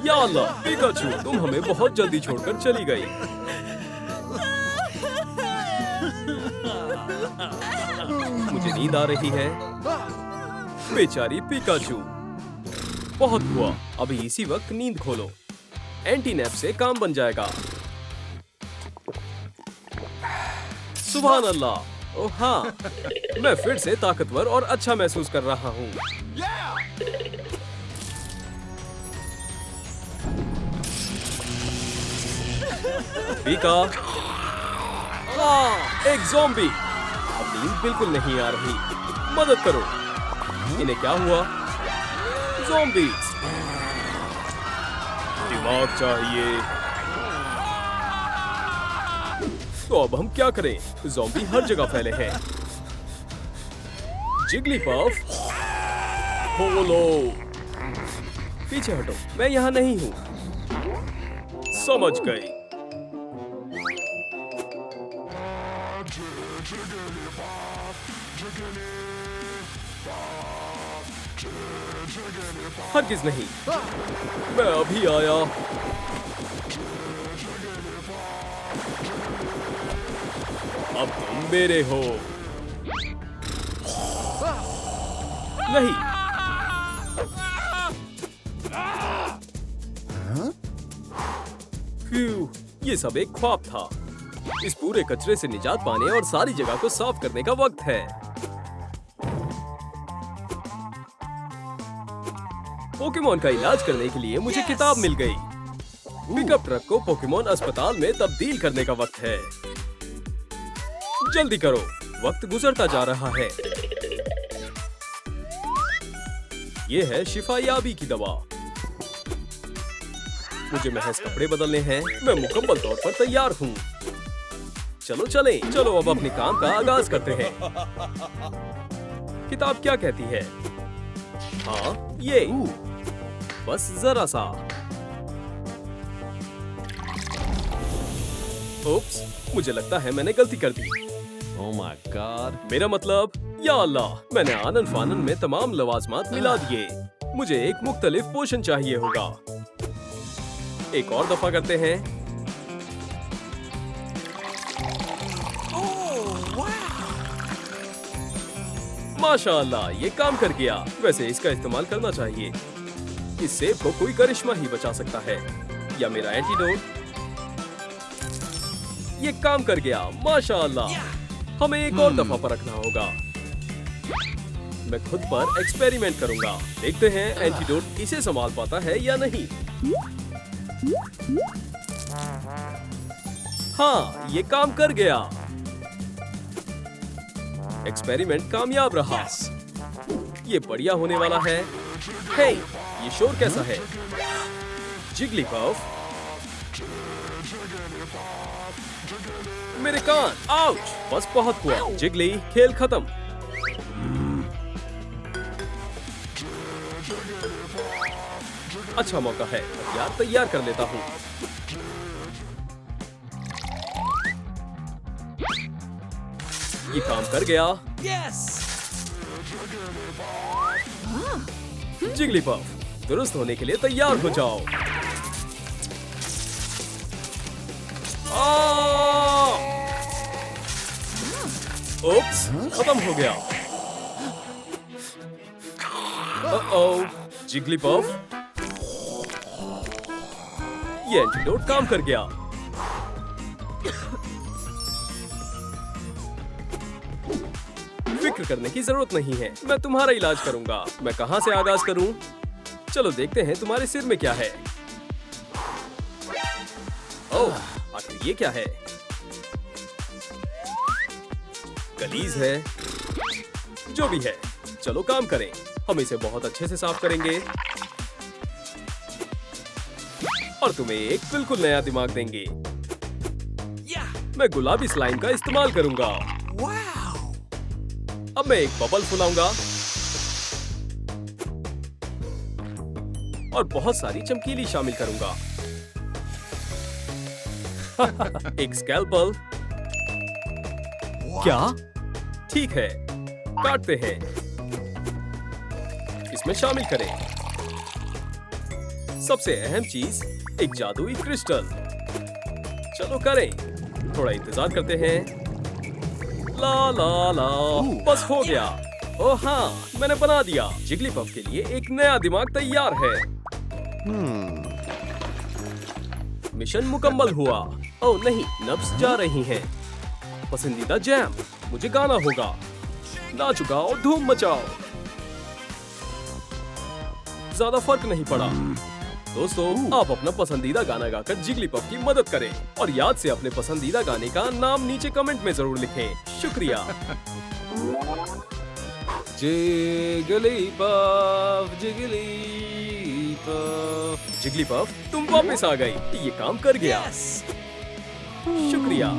या अल्लाह, पिकाचू, तुम हमें बहुत जल्दी छोड़कर चली गई। मुझे नींद आ रही है। बेचारी पिकाचू। बहुत हुआ, अभी इसी वक्त नींद खोलो। एंटी नैप से काम बन जाएगा। सुभान अल्लाह। ओह हाँ, मैं फिर से ताकतवर और अच्छा महसूस कर रहा हूँ। पीका। एक ज़ॉम्बी। अब नींद बिल्कुल नहीं आ रही। मदद करो। इन्हें क्या हुआ? ज़ॉम्बी। दिमाग चाहिए। तो अब हम क्या करें? ज़ॉम्बी हर जगह फैले हैं। जिगलीपफ, खोलो। पीछे हटो, मैं यहाँ नहीं हूँ। समझ गई। हरगिज़ नहीं। मैं अभी आया। अब तुम मेरे हो। नहीं। फ्यू, ये सब एक ख्वाब था। इस पूरे कचरे से निजात पाने और सारी जगह को साफ करने का वक्त है। पोकेमोन का इलाज करने के लिए मुझे किताब मिल गई। पिकअप ट्रक को पोकेमोन अस्पताल में तब्दील करने का वक्त है। जल्दी करो, वक्त गुजरता जा रहा है। ये है शिफायाबी की दवा। मुझे महज कपड़े बदलने हैं। मैं मुकम्मल तौर पर तैयार हूँ। चलो चलें। चलो अब अपने काम का आगाज करते हैं। किताब क्या कहती है? हाँ, ये बस जरा सा। उप्स, मुझे लगता है मैंने गलती कर दी। Oh my God. मेरा मतलब, या अल्लाह, मैंने आनन फानन में तमाम लवाजमात मिला दिए। मुझे एक मुख्तलिफ पोषण चाहिए होगा। एक और दफा करते हैं। माशाअल्लाह, ये काम कर गया। वैसे इसका इस्तेमाल करना चाहिए। इस सेब को कोई करिश्मा ही बचा सकता है। या मेरा एंटीडोट। ये काम कर गया। माशाअल्लाह। हमें एक और दफा परखना होगा। मैं खुद पर एक्सपेरिमेंट करूंगा। देखते हैं एंटीडोट इसे संभाल पाता है या नहीं। हाँ, ये काम कर गया। एक्सपेरिमेंट कामयाब रहा। ये बढ़िया होने वाला है। हे, ये शोर कैसा है? जिगलीपफ, मेरे कान, आउच! बस बहुत हुआ। जिगली, खेल खत्म। अच्छा मौका है। यार, तैयार कर लेता हूँ। ये काम कर गया। जिगलीपफ, दुरुस्त होने के लिए तैयार हो जाओ। उप्स, खत्म हो गया। जिगलीपफ, ये एंटीडोट काम कर गया। फिक्र करने की जरूरत नहीं है। मैं तुम्हारा इलाज करूंगा। मैं कहां से आगाज करूं? चलो देखते हैं तुम्हारे सिर में क्या है। ओह, आखिर ये क्या है? गलीज है। जो भी है, चलो काम करें। हम इसे बहुत अच्छे से साफ करेंगे और तुम्हें एक बिल्कुल नया दिमाग देंगे। मैं गुलाबी स्लाइम का इस्तेमाल करूंगा। अब मैं एक बबल फुलाऊंगा और बहुत सारी चमकीली शामिल करूंगा। एक स्कैल्पल। क्या? ठीक है, काटते हैं। इसमें शामिल करें। सबसे अहम चीज एक जादुई क्रिस्टल। चलो करें, थोड़ा इंतजार करते हैं। ला ला ला, बस हो गया। ओह हाँ, मैंने बना दिया। जिगलीपफ के लिए एक नया दिमाग तैयार है। मिशन मुकम्मल हुआ। ओह नहीं, नब्स जा रही हैं। पसंदीदा जैम, मुझे गाना होगा। नाच गाओ, धूम मचाओ। ज्यादा फर्क नहीं पड़ा। दोस्तों, आप अपना पसंदीदा गाना गाकर जिगलीपफ की मदद करें और याद से अपने पसंदीदा गाने का नाम नीचे कमेंट में जरूर लिखें। शुक्रिया। जिगलीपफ, जिगलीपफ, जिगलीपफ, तुम वापस आ गई। ये काम कर गया। शुक्रिया।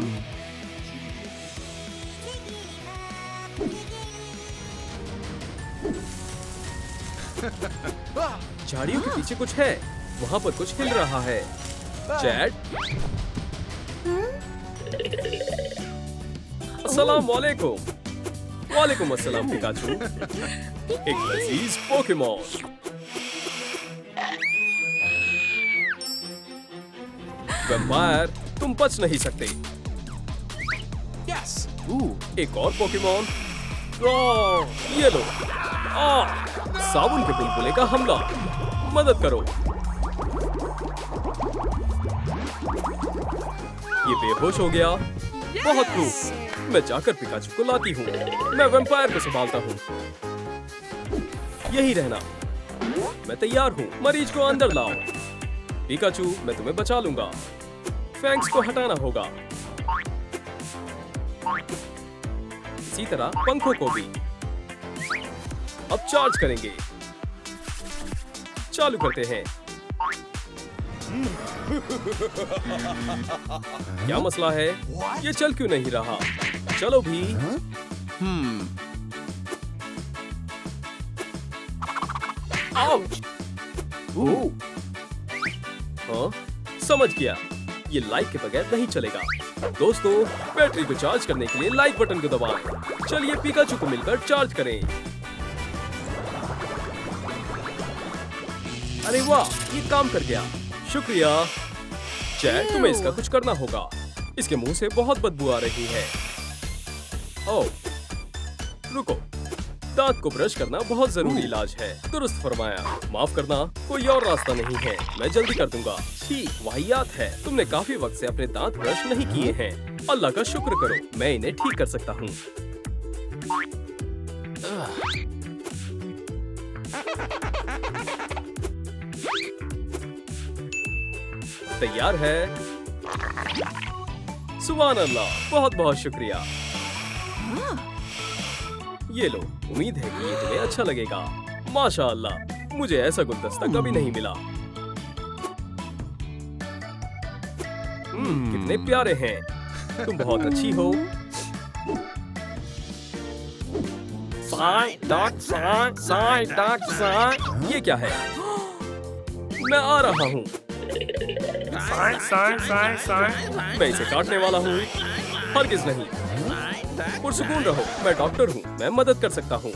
झाड़ियों के पीछे कुछ है। वहाँ पर कुछ हिल रहा है। चैट, अस्सलाम वालेकुम। वालेकुम अस्सलाम पिकाचू। एक लजीज पोकेमॉन। वैम्पायर, तुम बच नहीं सकते। एक और पोकेमॉन। ये लो। साबुन के बुलबुले का हमला। मदद करो। ये बेहोश हो गया। बहुत खूब। मैं जाकर पिकाचू को लाती हूँ। मैं वैम्पायर को संभालता हूँ। यही रहना। मैं तैयार हूँ। मरीज को अंदर लाओ। पिकाचू, मैं तुम्हें बचा लूंगा। फैंक्स को हटाना होगा। इसी तरह पंखों को भी। अब चार्ज करेंगे। चालू करते हैं। क्या मसला है? ये चल क्यों नहीं रहा? चलो भी। आउच! हाँ, समझ गया। ये लाइट के बगैर नहीं चलेगा। दोस्तों, बैटरी को चार्ज करने के लिए लाइक बटन को दबाएं। चलिए पिकाचू को मिलकर चार्ज करें। अरे वाह, ये काम कर गया। शुक्रिया। चैट, तुम्हें इसका कुछ करना होगा। इसके मुंह से बहुत बदबू आ रही है। ओह, रुको। दांत को ब्रश करना बहुत जरूरी इलाज है। दुरुस्त फरमाया। माफ करना, कोई और रास्ता नहीं है। मैं जल्दी कर दूंगा। ठीक, वाहियात है। तुमने काफी वक्त से अपने दांत ब्रश नहीं किए हैं। अल्लाह का शुक्र करो, मैं इन्हें ठीक कर सकता हूँ। तैयार है। सुभान अल्लाह, बहुत बहुत शुक्रिया। ये लो, उम्मीद है कि ये तुम्हें अच्छा लगेगा। माशा अल्लाह, मुझे ऐसा गुलदस्ता कभी नहीं मिला। कितने प्यारे हैं। तुम बहुत अच्छी हो। ये क्या है? मैं आ रहा हूँ। मैं इसे काटने वाला हूँ। हरगिज़ नहीं। पुरसुकून रहो, मैं डॉक्टर हूँ। मैं मदद कर सकता हूँ।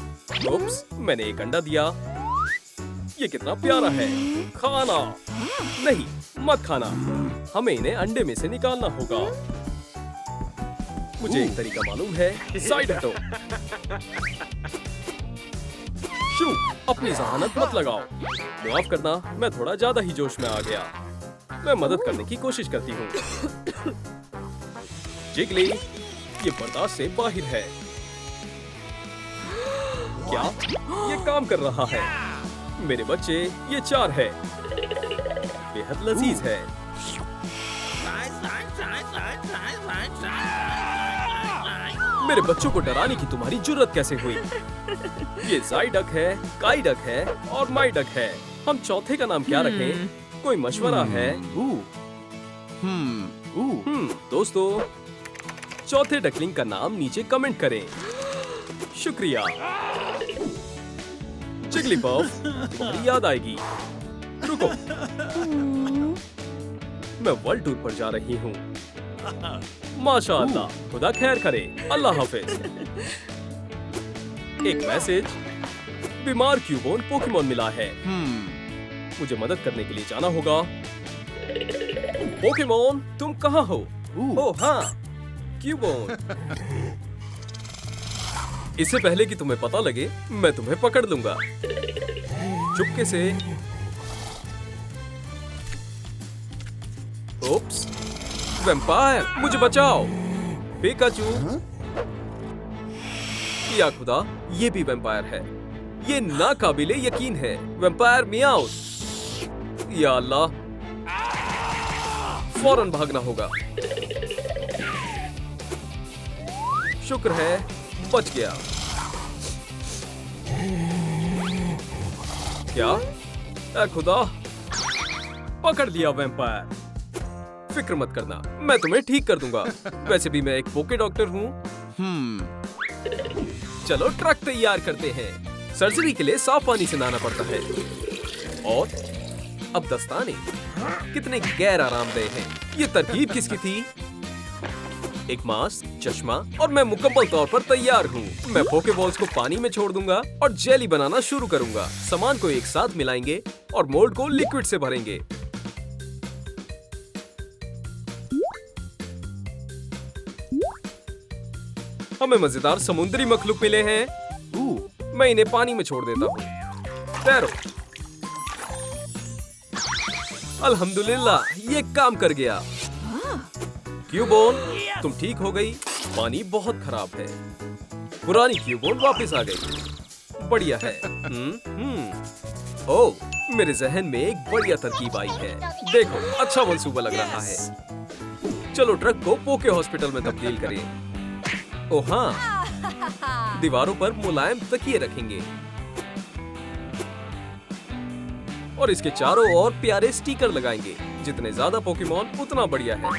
ओप्स, मैंने एक अंडा दिया। ये कितना प्यारा है। खाना नहीं, मत खाना। हमें इन्हें अंडे में से निकालना होगा। मुझे एक तरीका मालूम है। साइड हटो। शू, अपनी जहानत मत लगाओ। माफ करना, मैं थोड़ा ज्यादा ही जोश में आ गया। मैं मदद करने की कोशिश करती हूँ। जिगली, ये बर्दाश्त से बाहर है। क्या ये काम कर रहा है? मेरे बच्चे, ये 4 है। बेहद लजीज है। मेरे बच्चों को डराने की तुम्हारी जुर्रत कैसे हुई? ये ज़ाइडक है, काइडक है और माइडक है। हम चौथे का नाम क्या रखें? कोई मशवरा है? दोस्तों, चौथे डकलिंग का नाम नीचे कमेंट करें। शुक्रिया। जिगलीपफ, तुम्हारी याद आएगी। रुको, मैं वर्ल्ड टूर पर जा रही हूँ। माशा अल्लाह, खुदा खैर करे। अल्लाह हाफिज। एक मैसेज। बीमार क्यूबोन पोकेमोन मिला है। मुझे मदद करने के लिए जाना होगा। पोकेमोन, तुम कहाँ हो? ओह हाँ, क्यूबोन। इससे पहले कि तुम्हें पता लगे, मैं तुम्हें पकड़ लूंगा चुपके से। ओप्स, वैम्पायर, मुझे बचाओ। पिकाचू, या खुदा, ये भी वैम्पायर है। ये नाकाबिले यकीन है। वैम्पायर मियाओ। या अल्लाह, फौरन भागना होगा। शुक्र है बच गया। क्या? ऐ खुदा, पकड़ लिया वैम्पायर। फिक्र मत करना, मैं तुम्हें ठीक कर दूंगा। वैसे भी मैं एक पोके डॉक्टर हूँ। चलो ट्रक तैयार करते हैं। सर्जरी के लिए साफ पानी से नहाना पड़ता है। और अब दस्ताने कितने गैर आरामदेह हैं। ये तरकीब किसकी थी? एक मास्क, चश्मा और मैं मुकम्मल तौर पर तैयार हूँ। मैं पोकेबॉल्स को पानी में छोड़ दूंगा और जेली बनाना शुरू करूंगा। सामान को एक साथ मिलाएंगे और मोल्ड को लिक्विड से भरेंगे। हमें मजेदार समुद्री मखलूक मिले हैं। मैं इन्हें पानी में छोड़ देता हूँ। तैरो। अल्हम्दुलिल्लाह, ये काम कर गया। क्यूबोन, तुम ठीक हो गई। पानी बहुत खराब है। पुरानी क्यूबोन वापस आ गई। बढ़िया है। ओह, मेरे जहन में एक बढ़िया तरकीब आई है। देखो, अच्छा मंसूबा लग रहा है। चलो ट्रक को पोके हॉस्पिटल में तब्दील करें। ओह हाँ, दीवारों पर मुलायम तकिए रखेंगे और इसके चारों ओर प्यारे स्टिकर लगाएंगे। जितने ज्यादा पोकेमॉन उतना बढ़िया है।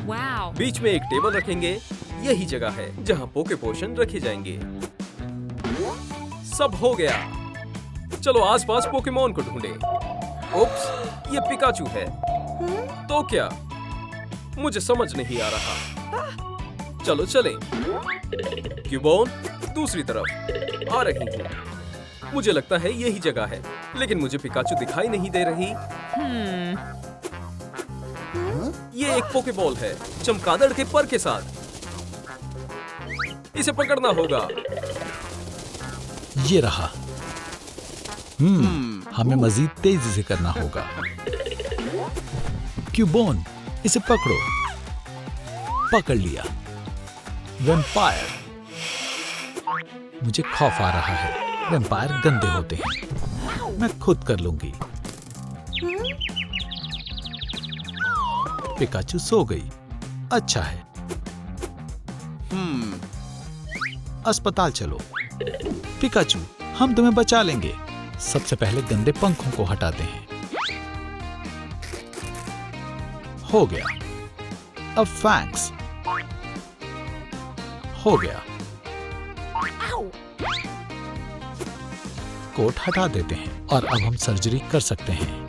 Wow. बीच में एक टेबल रखेंगे। यही जगह है जहाँ पोके पोशन रखे जाएंगे। सब हो गया। चलो आसपास पोकेमॉन को ढूंढें। उप्स, ये पिकाचू है। तो क्या? मुझे समझ नहीं आ रहा। चलो चलें। क्यूबोन, दूसरी तरफ आ रही हूँ। मुझे लगता है यही जगह है, लेकिन मुझे पिकाचू दिखाई नहीं दे रही। ये एक पोकेबॉल है, चमगादड़ के पर के साथ। इसे पकड़ना होगा। ये रहा। हमें मजीद तेजी से करना होगा। क्यूबोन, इसे पकड़ो। पकड़ लिया। वैम्पायर। मुझे खौफ आ रहा है। वैम्पायर गंदे होते हैं। मैं खुद कर लूंगी। पिकाचू सो गई। अच्छा है। अस्पताल चलो। पिकाचू, हम तुम्हें बचा लेंगे। सबसे पहले गंदे पंखों को हटाते हैं। हो गया। अब फैंक्स। हो गया। कोट हटा देते हैं और अब हम सर्जरी कर सकते हैं।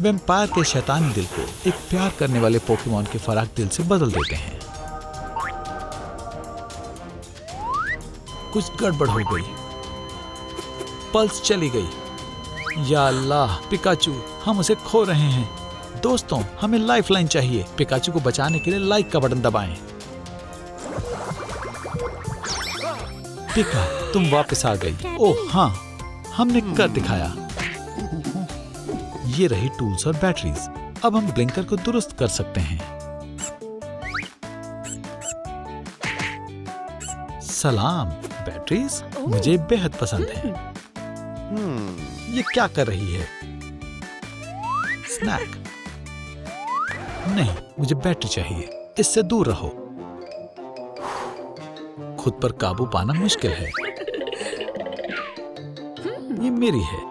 वैम्पायर के शैतानी दिल को एक प्यार करने वाले पोकेमॉन के फराक दिल से बदल देते हैं। कुछ गड़बड़ हो गई। पल्स चली गई। या अल्लाह, पिकाचू, हम उसे खो रहे हैं। दोस्तों, हमें लाइफलाइन चाहिए। पिकाचू को बचाने के लिए लाइक का बटन दबाएं। पिका, तुम वापस आ गई। ओह हाँ, हमने कर दिखाया। ये रही टूल्स और बैटरीज। अब हम ब्लिंकर को दुरुस्त कर सकते हैं। सलाम। बैटरीज मुझे बेहद पसंद है। ये क्या कर रही है? स्नैक। नहीं, मुझे बैटरी चाहिए। इससे दूर रहो। खुद पर काबू पाना मुश्किल है। ये मेरी है।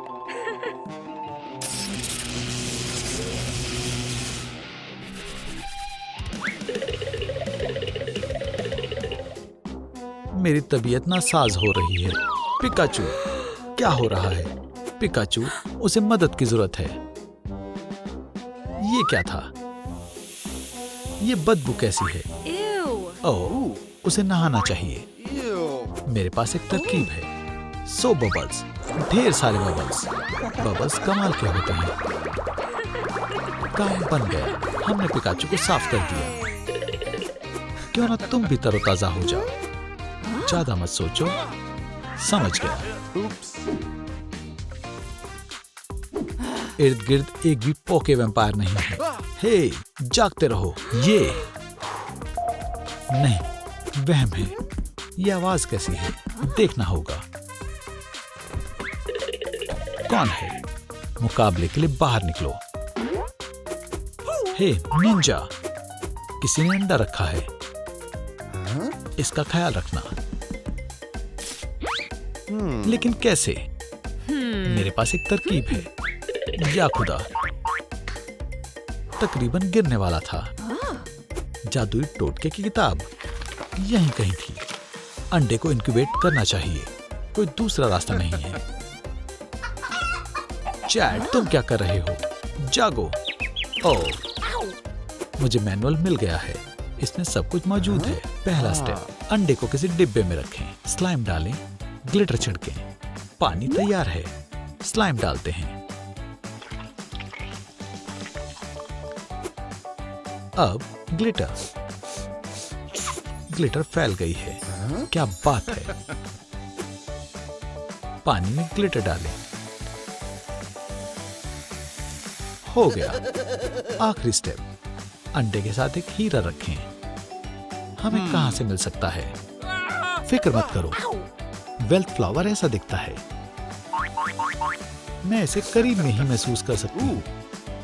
मेरी तबीयत नासाज हो रही है। पिकाचू, क्या हो रहा है? पिकाचू, उसे मदद की जरूरत है। ये क्या था? ये बदबू कैसी है? Ew. ओह, उसे नहाना चाहिए। मेरे पास एक तरकीब है। सो बबल्स, ढेर सारे बबल्स। बबल्स कमाल के होते हैं। काम बन गया। हमने पिकाचू को साफ कर दिया। क्यों ना तुम भी तरोताजा हो जाओ। ज्यादा मत सोचो। समझ गया। इर्द गिर्द एक भी पोके वैम्पायर नहीं है। हे, जागते रहो। ये नहीं, वहम है। ये आवाज कैसी है? देखना होगा। कौन है? मुकाबले के लिए बाहर निकलो। हे निंजा, किसी ने अंडा रखा है। इसका ख्याल रखना। लेकिन कैसे? मेरे पास एक तरकीब है। या खुदा, तकरीबन गिरने वाला था। जादुई टोटके की किताब यहीं कहीं थी। अंडे को इंक्यूबेट करना चाहिए। कोई दूसरा रास्ता नहीं है। चैट, तुम क्या कर रहे हो? जागो। ओह, मुझे मैनुअल मिल गया है। इसमें सब कुछ मौजूद है। पहला स्टेप, अंडे को किसी डिब्बे में रखें। स्लाइम डालें, ग्लिटर छिड़कें। पानी तैयार है। स्लाइम डालते हैं। अब ग्लिटर। ग्लिटर फैल गई है। क्या बात है। पानी में ग्लिटर डालें। हो गया। आखिरी स्टेप, अंडे के साथ एक हीरा रखें। हमें कहां से मिल सकता है? फिक्र मत करो। वेल्थ फ्लावर ऐसा दिखता है। मैं इसे करीब में ही महसूस कर सकती हूँ।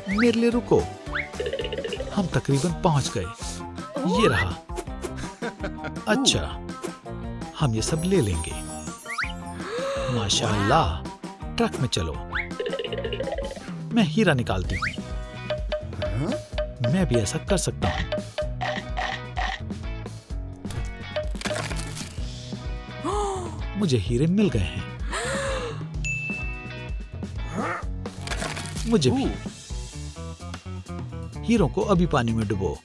मेरे लिए रुको। हम तकरीबन पहुंच गए। ये रहा। अच्छा, हम ये सब ले लेंगे। माशाअल्लाह। ट्रक में चलो। मैं हीरा निकालती हूँ। मैं भी ऐसा कर सकता हूँ। मुझे हीरे मिल गए हैं। मुझे भी। हीरों को अभी पानी में डुबो।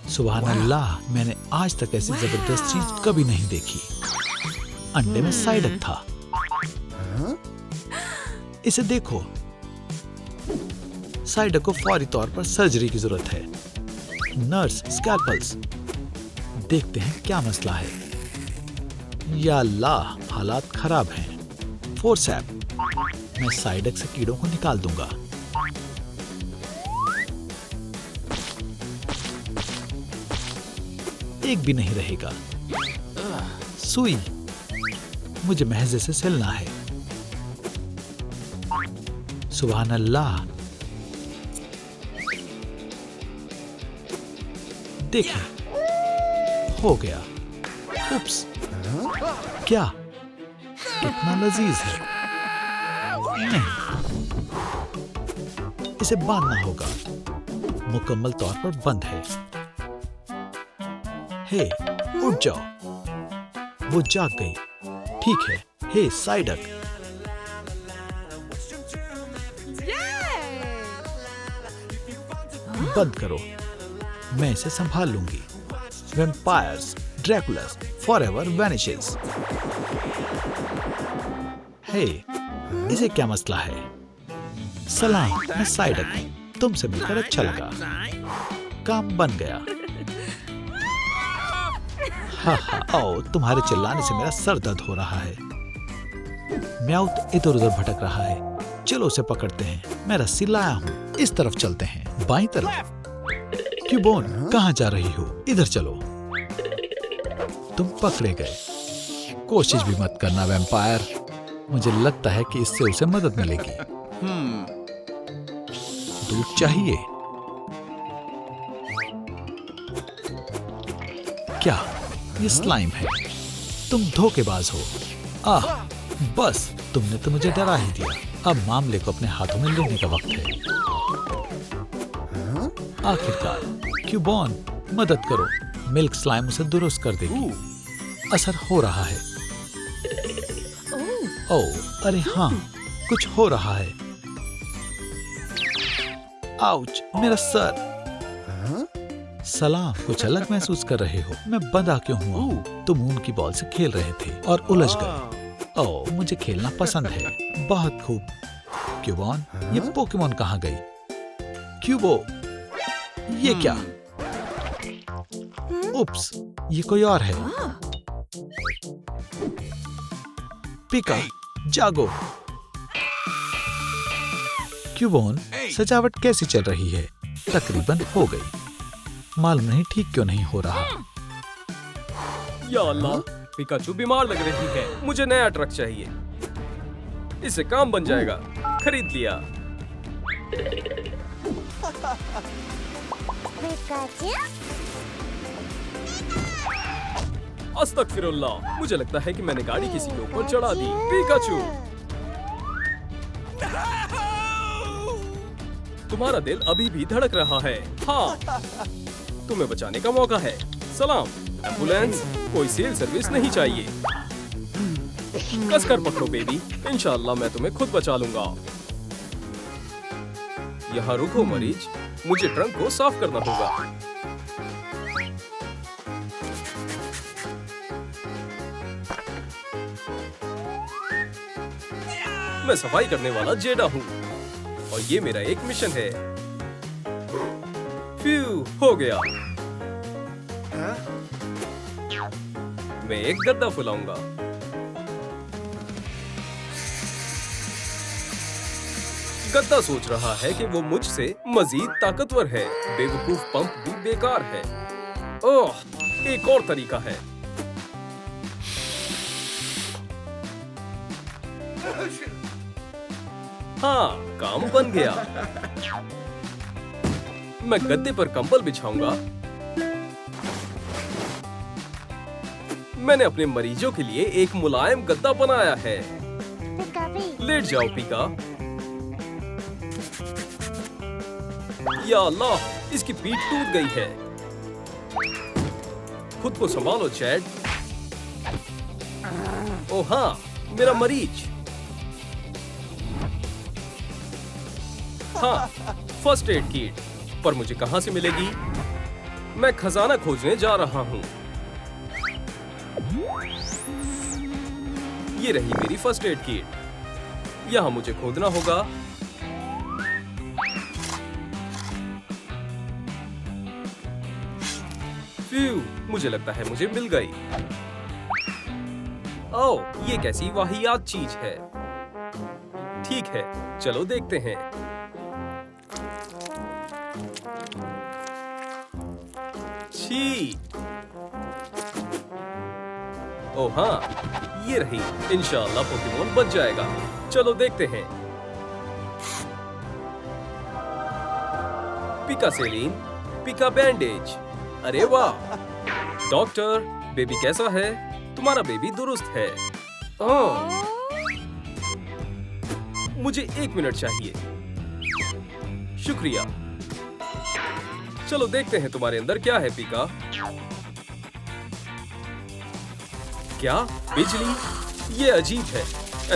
सुभान अल्लाह, मैंने आज तक ऐसी जबरदस्त चीज कभी नहीं देखी। अंडे में साइडक था। इसे देखो। साइडक को फौरी तौर पर सर्जरी की जरूरत है। नर्स, स्कैल्पल्स। देखते हैं क्या मसला है। या अल्लाह, हालात खराब हैं। फोर्सेप। मैं साइडक से कीड़ों को निकाल दूंगा। एक भी नहीं रहेगा। सुई। मुझे महज से सिलना है। सुभान अल्लाह। देखें, हो गया। उप्स, क्या? कितना लजीज है। नहीं, इसे बांधना होगा। मुकम्मल तौर पर बंद है। हे, उठ जाओ। वो जाग गई। ठीक है। हे साइडक, बंद करो। मैं इसे संभाल लूंगी। Vampires, draculas, forever vanishes. Hey, इसे क्या मसला है? सलाम, मैं साइडक हूं। तुमसे मिलकर अच्छा लगा। काम बन गया। हा हा, आओ, तुम्हारे चिल्लाने से मेरा सर दर्द हो रहा है। म्याउथ इधर उधर भटक रहा है। चलो उसे पकड़ते हैं। मैं रस्सी लाया हूँ। इस तरफ चलते हैं। बाईं तरफ। क्यूबोन, कहाँ जा रही हो? इधर चलो। तुम पकड़े गए। कोशिश भी मत करना वैम्पायर। मुझे लगता है कि इससे उसे मदद मिलेगी। दूध चाहिए? क्या ये स्लाइम है? तुम धोखेबाज हो। आह, बस, तुमने तो मुझे डरा ही दिया। अब मामले को अपने हाथों में लेने का वक्त है। आखिरकार, क्यूबॉन, मदद करो। मिल्क स्लाइम उसे दुरुस्त कर देगी। असर हो रहा है। ओह, अरे हाँ, कुछ हो रहा है। आउच, मेरा सर। सलाम, कुछ अलग महसूस कर रहे हो? मैं बंधा क्यों हुआ हूँ? तुम उनकी बॉल से खेल रहे थे और उलझ गए। ओह, मुझे खेलना पसंद है। बहुत खूब। क्यूबॉन, ये पोकेमॉन कहाँ गई? क्यूबो, ये क्या? उप्स, ये कोई और है। पिका, जागो। क्यूबॉन, सजावट कैसी चल रही है? तकरीबन हो गई। मालूम नहीं ठीक क्यों नहीं हो रहा। या अल्लाह, पिकाचू बीमार लग रही है। मुझे नया ट्रक चाहिए। इससे काम बन जाएगा। खरीद लिया। अस्तगफिरुल्लाह, मुझे लगता है कि मैंने गाड़ी किसी के ऊपर चढ़ा दी। पिकाचू, तुम्हारा दिल अभी भी धड़क रहा है। हाँ, तुम्हें बचाने का मौका है। सलाम, एम्बुलेंस, कोई सेल सर्विस नहीं चाहिए। कसकर पकड़ो बेबी, इंशाअल्लाह मैं तुम्हें खुद बचा लूंगा। यहाँ रुको मरीज, मुझे ट्रंक को साफ करना होगा। मैं सफाई करने वाला जेडा हूँ और ये मेरा एक मिशन है। फ्यू, हो गया। मैं एक गद्दा फुलाऊंगा। गद्दा सोच रहा है कि वो मुझसे मजीद ताकतवर है। बेवकूफ पंप भी बेकार है। ओह, एक और तरीका है। हाँ, काम बन गया। मैं गद्दे पर कंबल बिछाऊंगा। मैंने अपने मरीजों के लिए एक मुलायम गद्दा बनाया है। लेट जाओ पिका। या अल्लाह, इसकी पीठ टूट गई है। खुद को संभालो चैड। ओह हाँ, मेरा मरीज। हाँ, फर्स्ट एड किट, पर मुझे कहां से मिलेगी? मैं खजाना खोजने जा रहा हूं। ये रही मेरी फर्स्ट एड किट। यहां मुझे खोदना होगा। फ्यू, मुझे लगता है मुझे मिल गई। ओह, ये कैसी वाहियात चीज है। ठीक है, चलो देखते हैं। छी। ओह हाँ, ये रही। इंशाअल्लाह पोकेमॉन बच जाएगा। चलो देखते हैं। पिका सेलीन, पिका बैंडेज। अरे वाह। डॉक्टर, बेबी कैसा है? तुम्हारा बेबी दुरुस्त है। ओह, मुझे 1 मिनट चाहिए। शुक्रिया। चलो देखते हैं तुम्हारे अंदर क्या है पिका। क्या? बिजली? ये अजीब है,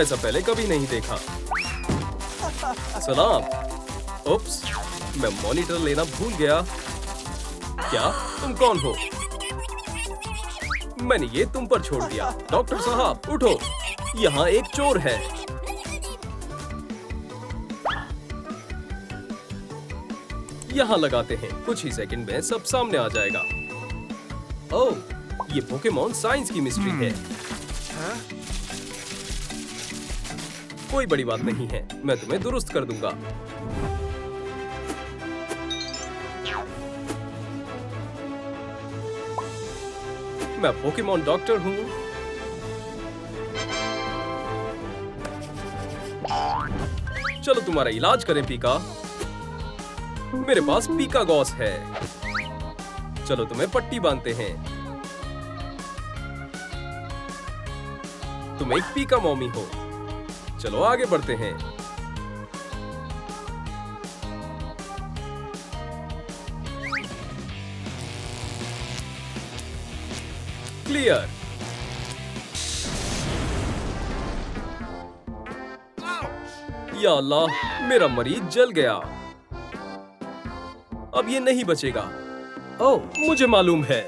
ऐसा पहले कभी नहीं देखा। सलाम। उप्स, मैं मॉनिटर लेना भूल गया। क्या? तुम कौन हो? मैंने ये तुम पर छोड़ दिया। डॉक्टर साहब, उठो, यहाँ एक चोर है। यहाँ लगाते हैं, कुछ ही सेकंड में सब सामने आ जाएगा। ओह, ये पोकेमॉन साइंस की मिस्ट्री है। कोई बड़ी बात नहीं है, मैं तुम्हें दुरुस्त कर दूंगा। मैं पोकेमॉन डॉक्टर हूँ। चलो तुम्हारा इलाज करें पिका। मेरे पास पिका गॉस है। चलो तुम्हें पट्टी बांधते हैं। तुम एक पिका मॉमी हो। चलो आगे बढ़ते हैं। क्लियर। या अल्लाह, मेरा मरीज जल गया। अब ये नहीं बचेगा। ओह, मुझे मालूम है।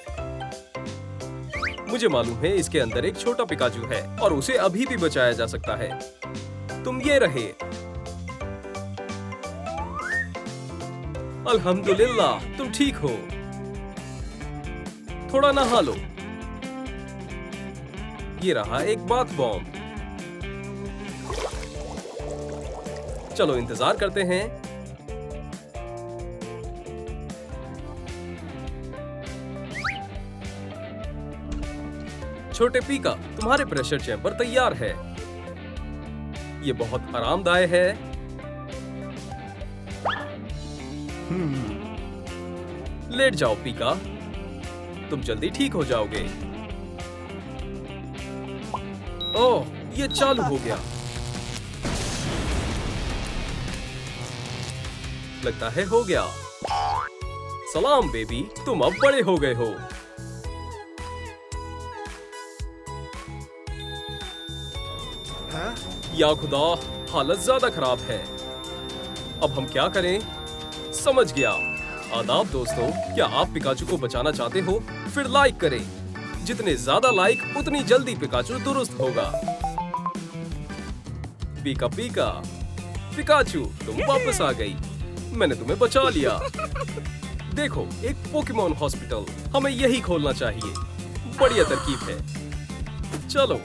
मुझे मालूम है इसके अंदर एक छोटा पिकाचू है और उसे अभी भी बचाया जा सकता है। तुम ये रहे। अल्हम्दुलिल्लाह, तुम ठीक हो। थोड़ा नहा लो। ये रहा एक बाथ बॉम्ब। चलो इंतजार करते हैं। छोटे पीका, तुम्हारे प्रेशर चैम्बर तैयार है। ये बहुत आरामदायक है। लेट जाओ पीका, तुम जल्दी ठीक हो जाओगे। ओह, ये चालू हो गया। लगता है हो गया। सलाम बेबी, तुम अब बड़े हो गए हो। या खुदा, हालत ज्यादा खराब है। अब हम क्या करें? समझ गया। आदाब दोस्तों, क्या आप पिकाचू को बचाना चाहते हो? फिर लाइक करें। जितने ज्यादा लाइक उतनी जल्दी पिकाचू दुरुस्त होगा। पीका पीका, पिकाचू तुम वापस आ गई। मैंने तुम्हें बचा लिया। देखो, एक पोकेमॉन हॉस्पिटल। हमें यही खोलना चाहिए। बढ़िया तरकीब है। चलो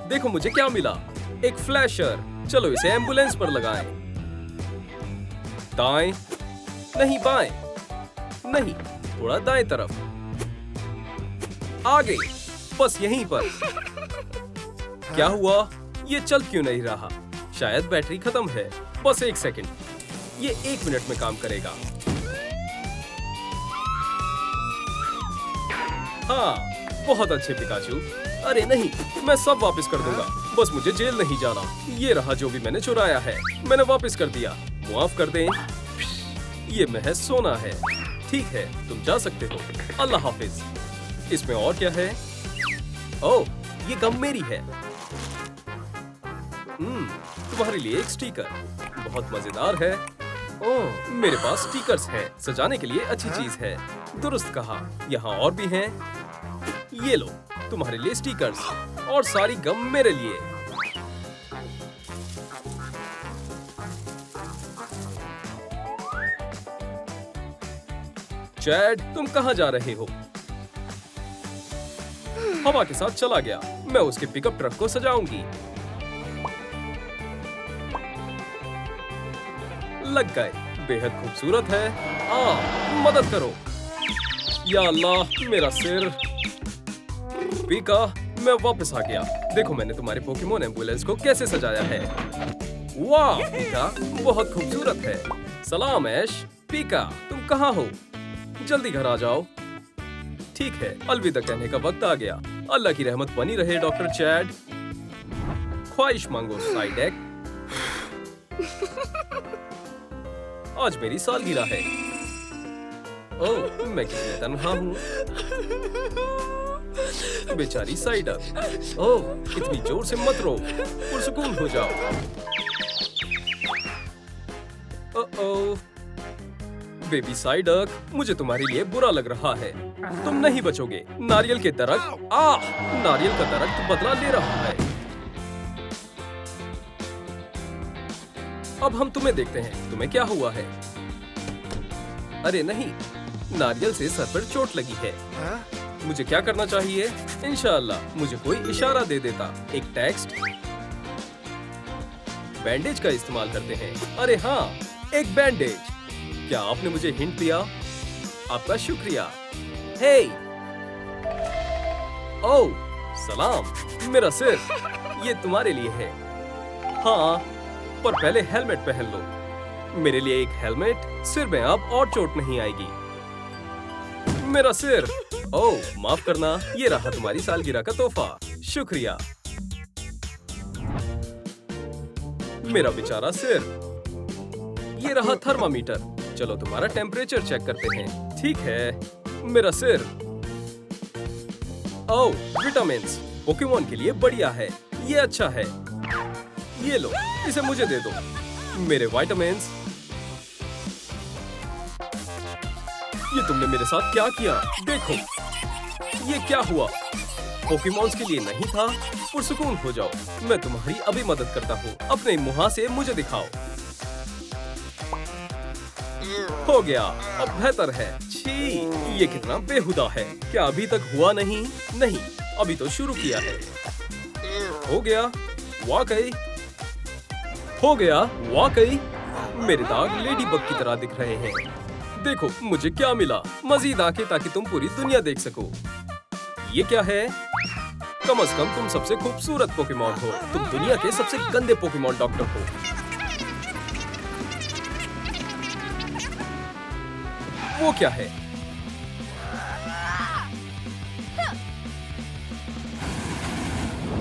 देखो मुझे क्या मिला। एक फ्लैशर। चलो इसे एम्बुलेंस पर लगाएं। दाएं, नहीं बाएं, नहीं, थोड़ा दाएं तरफ, आगे, बस यहीं पर। क्या हुआ? ये चल क्यों नहीं रहा? शायद बैटरी खत्म है। बस 1 सेकंड। ये 1 मिनट में काम करेगा। हाँ, बहुत अच्छे पिकाचू। अरे नहीं, मैं सब वापस कर दूंगा। बस मुझे जेल नहीं जाना। ये रहा जो भी मैंने चुराया है, मैंने वापस कर दिया। माफ कर दें। ये महज सोना है। ठीक है, तुम जा सकते हो। अल्लाह हाफिज। इसमें और क्या है? ओह, ये गम मेरी है। तुम्हारे लिए एक स्टिकर। बहुत मजेदार है। ओह, मेरे पास स्टिकर्स हैं। सजाने के लिए अच्छी चीज है। दुरुस्त कहा। यहाँ और भी हैं। ये लो, तुम्हारे लिए स्टिकर्स और सारी गम मेरे लिए। चैड, तुम कहाँ जा रहे हो? हवा के साथ चला गया। मैं उसके पिकअप ट्रक को सजाऊंगी। लग गए। बेहद खूबसूरत है। मदद करो। या अल्लाह, मेरा सिर। पीका, मैं वापस आ गया। देखो मैंने तुम्हारे पोकेमोन एम्बुलेंस को कैसे सजाया है। वाह पीका, बहुत खूबसूरत है। सलाम ऐश। पीका, तुम कहाँ हो? जल्दी घर आ जाओ। ठीक है, अलविदा कहने का वक्त आ गया। अल्लाह की रहमत बनी रहे डॉक्टर चैड। ख्वाहिश मांगो साइडेक। आज मेरी सालगिरह है। ओह, मैं कितनी तन्हा हूँ। बेचारी साइडक। ओह, इतनी जोर से मत रो। पुरसुकून हो जाओ। ओह, बेबी साइडक, मुझे तुम्हारे लिए बुरा लग रहा है। तुम नहीं बचोगे। नारियल के दरख्त। नारियल का दरख्त बदला ले रहा है। अब हम तुम्हें देखते हैं। तुम्हें क्या हुआ है? अरे नहीं, नारियल से सर पर चोट लगी है। मुझे क्या करना चाहिए? इंशाअल्लाह मुझे कोई इशारा दे देता। एक टेक्स्ट। बैंडेज का इस्तेमाल करते हैं। अरे हाँ, एक बैंडेज। क्या आपने मुझे हिंट दिया? आपका शुक्रिया। हे! ओह, सलाम। मेरा सिर। ये तुम्हारे लिए है। हाँ, पर पहले हेलमेट पहन लो। मेरे लिए एक हेलमेट। सिर में अब और चोट नहीं आएगी। मेरा सिर। ओह, माफ करना। ये रहा तुम्हारी सालगिरह का तोहफा। शुक्रिया। मेरा बेचारा सिर। ये रहा थर्मामीटर। चलो तुम्हारा टेम्परेचर चेक करते हैं। ठीक है, मेरा सिर। ओह, विटामिन्स। पोकेमॉन के लिए बढ़िया है। ये अच्छा है। ये लो, इसे मुझे दे दो। मेरे विटामिन्स। ये तुमने मेरे साथ क्या किया? देखो, ये क्या हुआ? पोकेमॉन्स के लिए नहीं था। पुरसुकून हो जाओ, मैं तुम्हारी अभी मदद करता हूँ। अपने मुहां से मुझे दिखाओ। हो गया, अब बेहतर है। छी, ये कितना बेहुदा है। क्या अभी तक हुआ नहीं? नहीं, अभी तो शुरू किया है। हो गया, वाकई हो गया, वाकई मेरे दाग लेडी बग की तरह दिख रहे हैं। देखो मुझे क्या मिला, मजीद आंखें ताकि तुम पूरी दुनिया देख सको। ये क्या है? कम से कम तुम सबसे खूबसूरत पोकेमॉन हो। तुम दुनिया के सबसे गंदे पोकेमॉन डॉक्टर हो। वो क्या है?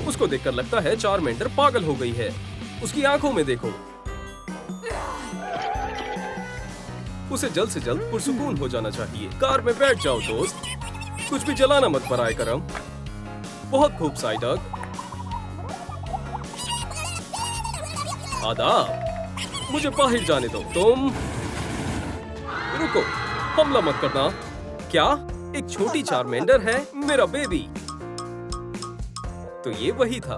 उसको देखकर लगता है चारमेंडर पागल हो गई है। उसकी आंखों में देखो। उसे जल्द से जल्द पुरसुकून हो जाना चाहिए। कार में बैठ जाओ दोस्त, कुछ भी जलाना मत बराए करम। बहुत खूब साइडक। आदाब, मुझे बाहर जाने दो। तुम रुको, हमला मत करना। क्या? एक छोटी चारमेंडर है, मेरा बेबी। तो ये वही था।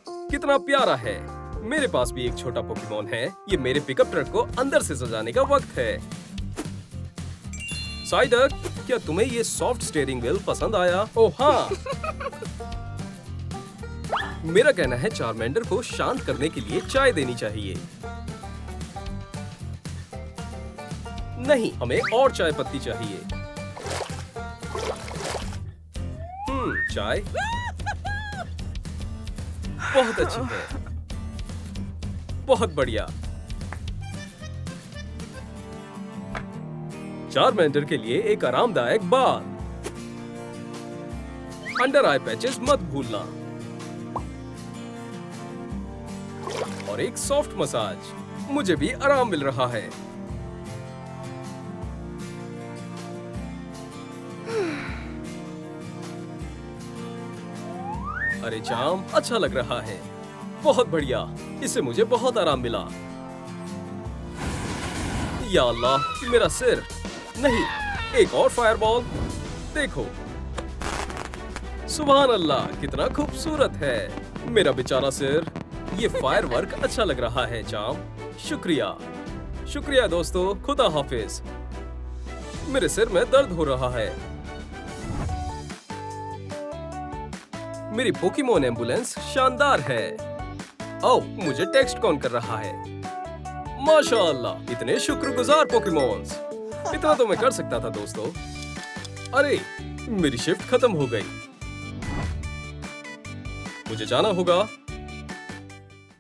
कितना प्यारा है। मेरे पास भी एक छोटा पोकेमॉन है। ये मेरे पिकअप ट्रक को अंदर से सजाने का वक्त है। साइडक, क्या तुम्हें ये सॉफ्ट स्टीयरिंग व्हील पसंद आया? ओह हाँ। मेरा कहना है चारमेंडर को शांत करने के लिए चाय देनी चाहिए। नहीं, हमें और चाय पत्ती चाहिए। चाय बहुत अच्छी है। बहुत बढ़िया। चारमेंडर के लिए एक आरामदायक बात। अंडर आई पैचेस मत भूलना। और एक सॉफ्ट मसाज। मुझे भी आराम मिल रहा है। अरे जाम, अच्छा लग रहा है। बहुत बढ़िया, इससे मुझे बहुत आराम मिला। या अल्लाह, मेरा सिर। नहीं, एक और फायरबॉल। देखो, सुभान अल्लाह, कितना खूबसूरत है मेरा बेचारा सिर। ये फायरवर्क अच्छा लग रहा है जाम। शुक्रिया। शुक्रिया दोस्तों, खुदा हाफिज। मेरे सिर में दर्द हो रहा है। मेरी पोकेमॉन एम्बुलेंस शानदार है। ओह, मुझे टेक्स्ट कौन कर रहा है? माशाअल्लाह, इतने शुक्रगुजार पोकेमॉन्स। इतना तो मैं कर सकता था दोस्तों। अरे, मेरी शिफ्ट खत्म हो गई। मुझे जाना होगा।